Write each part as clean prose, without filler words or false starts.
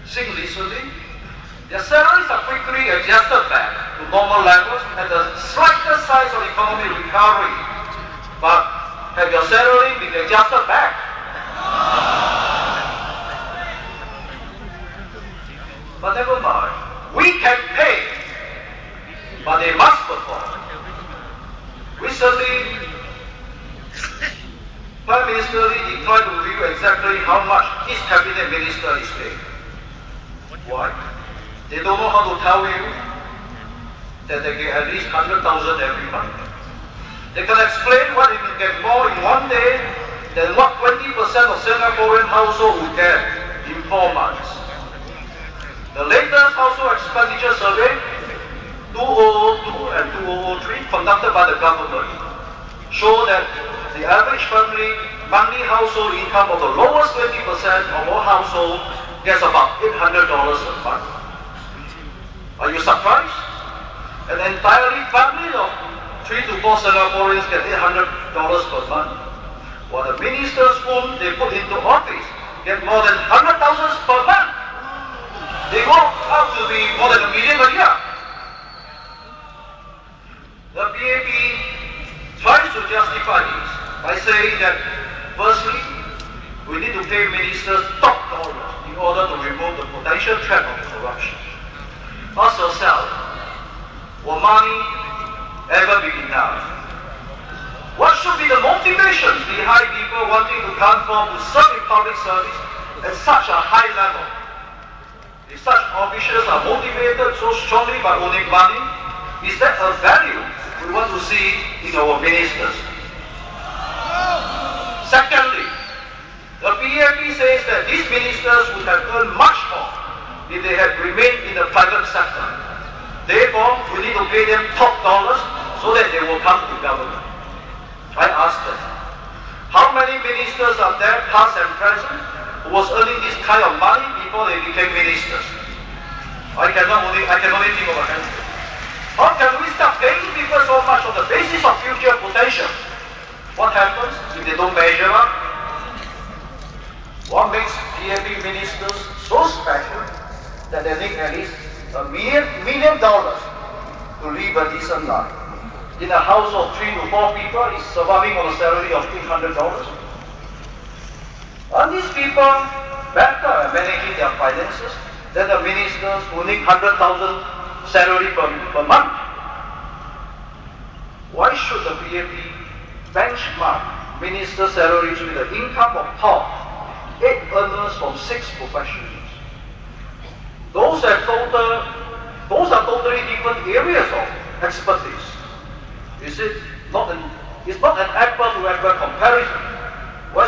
seen recently, their salaries are quickly adjusted back to normal levels at the slightest signs of economic recovery. But have your salary been adjusted back? But never mind. We can pay, but they must perform. Recently, Prime Minister Lee declined to reveal exactly how much his cabinet minister is paid. Why? They don't know how to tell you that they get at least 100,000 every month. They can explain what they can get more in one day than what 20% of Singaporean households would get in 4 months. The latest household expenditure survey, 2002 and 2003, conducted by the government, show that the average family monthly household income of the lowest 20% of all households gets about $800 a month. Are you surprised? An entirely family of 3 to 4 Singaporeans get $800 per month, while the ministers whom they put into office get more than 100,000 per month. They go up to be more than $1 million a year. The PAP tries to justify this by saying that, firstly, we need to pay ministers top dollars in order to remove the potential threat of corruption. Ask yourself, will money ever be enough? What should be the motivations behind people wanting to conform to serve in public service at such a high level? If such officials are motivated so strongly by owning money, is that a value we want to see in our ministers? Secondly, the PAP says that these ministers would have earned much more if they had remained in the private sector. Therefore, we need to pay them top dollars so that they will come to government. I ask them, how many ministers are there, past and present, who was earning this kind of money before they became ministers? I can only think of a handful. How can we start paying people so much on the basis of future potential? What happens if they don't measure up? What makes PAP ministers so special that they need at least $1 million to live a decent life? In a house of 3 to 4 people, is surviving on a salary of $800. Are these people better at managing their finances than the ministers who need 100,000 salary per month? Why should the PAP benchmark minister salaries with the income of top 8 earners from 6 professions? Those are totally different areas of expertise. It's not an apple to apple comparison. We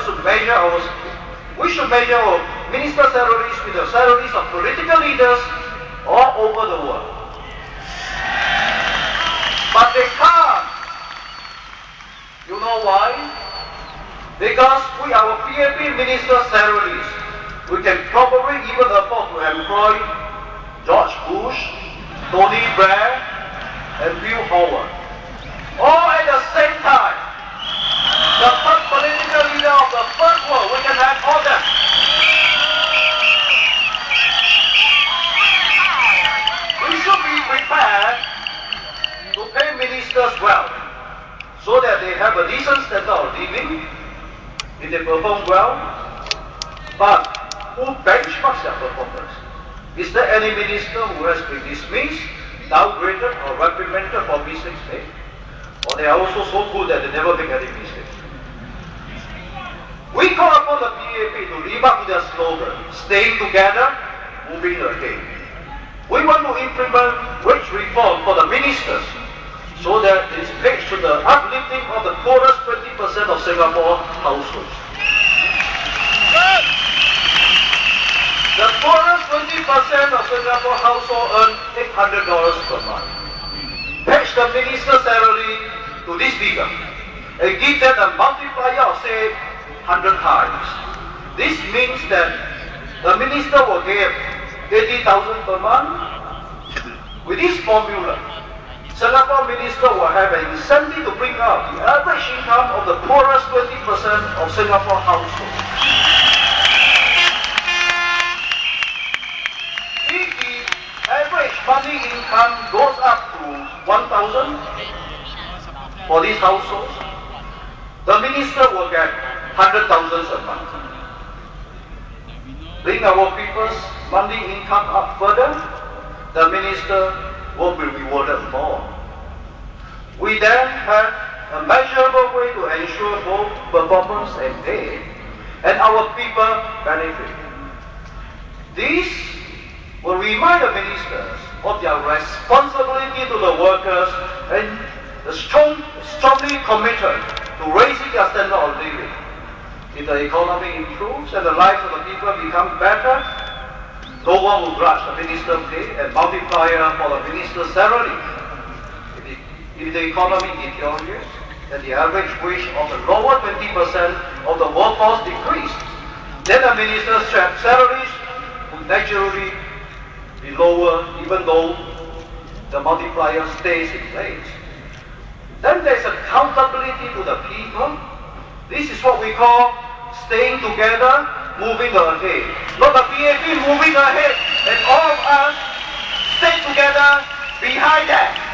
should measure our minister salaries with the salaries of political leaders all over the world. But they can't. You know why? Because with our PAP minister salaries, we can probably even afford to employ George Bush, Tony Blair, and Bill Howard, all at the same time. The first political leader of the first world, we can have all them. We should be prepared to pay ministers well, so that they have a decent standard of living, if they perform well. But who benchmarks their performance? Is there any minister who has been dismissed, downgraded, or reprimanded for mistakes made? Or they are also so good that they never make any mistakes? We call upon the PAP to live up to their slogan, staying together, moving ahead. We want to implement wage reform for the ministers so that it is paid to the uplifting of the poorest 20% of Singapore households. The poorest 20% of Singapore households earn $800 per month. Patch the minister's salary to this figure and give them a multiplier of say 100 times. This means that the minister will get 80,000 per month. With this formula, Singapore minister will have an incentive to bring up the average income of the poorest 20% of Singapore households. income goes up to 1,000 for these households, the minister will get 100,000 a month. Bring our people's monthly income up further, the minister will be rewarded more. We then have a measurable way to ensure both performance and pay, and our people benefit. This will remind the ministers of their responsibility to the workers and strongly committed to raising their standard of living. If the economy improves and the lives of the people become better, no one will grudge the minister's pay and multiplier for the minister's salary. If the economy deteriorates and the average wage of the lower 20% of the workforce decrease, then the minister's salaries would naturally be lower even though the multiplier stays in place. Then there's accountability to the people. This is what we call staying together, moving ahead. Not the PAP moving ahead and all of us stay together behind that.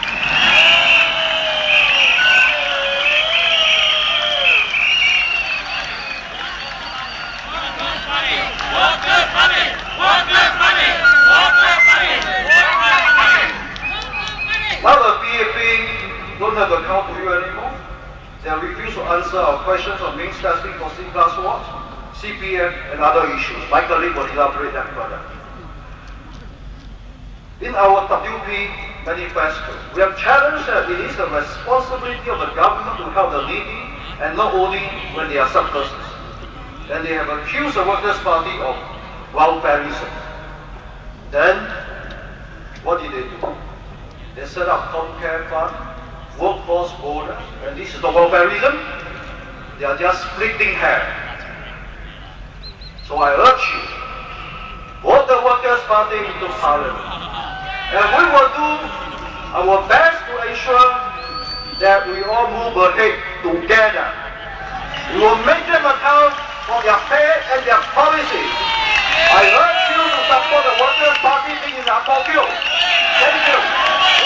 Now the PAP don't have to account to you anymore. They refuse to answer our questions on means testing for C-class wards, CPF, and other issues. My colleague will elaborate that further. In our WP manifesto, we have challenged that it is the responsibility of the government to help the needy, and not only when they are surpluses. And they have accused the Workers' Party of welfareism. Then, what did they do? They set up Comcare Fund, workforce bonus, and this is the welfareism. They are just splitting hairs. So I urge you, vote the Workers' Party into Parliament. And we will do our best to ensure that we all move ahead together. We will make them account for their pay and their policies. I urge you to support the Workers' Party being in our Thank you.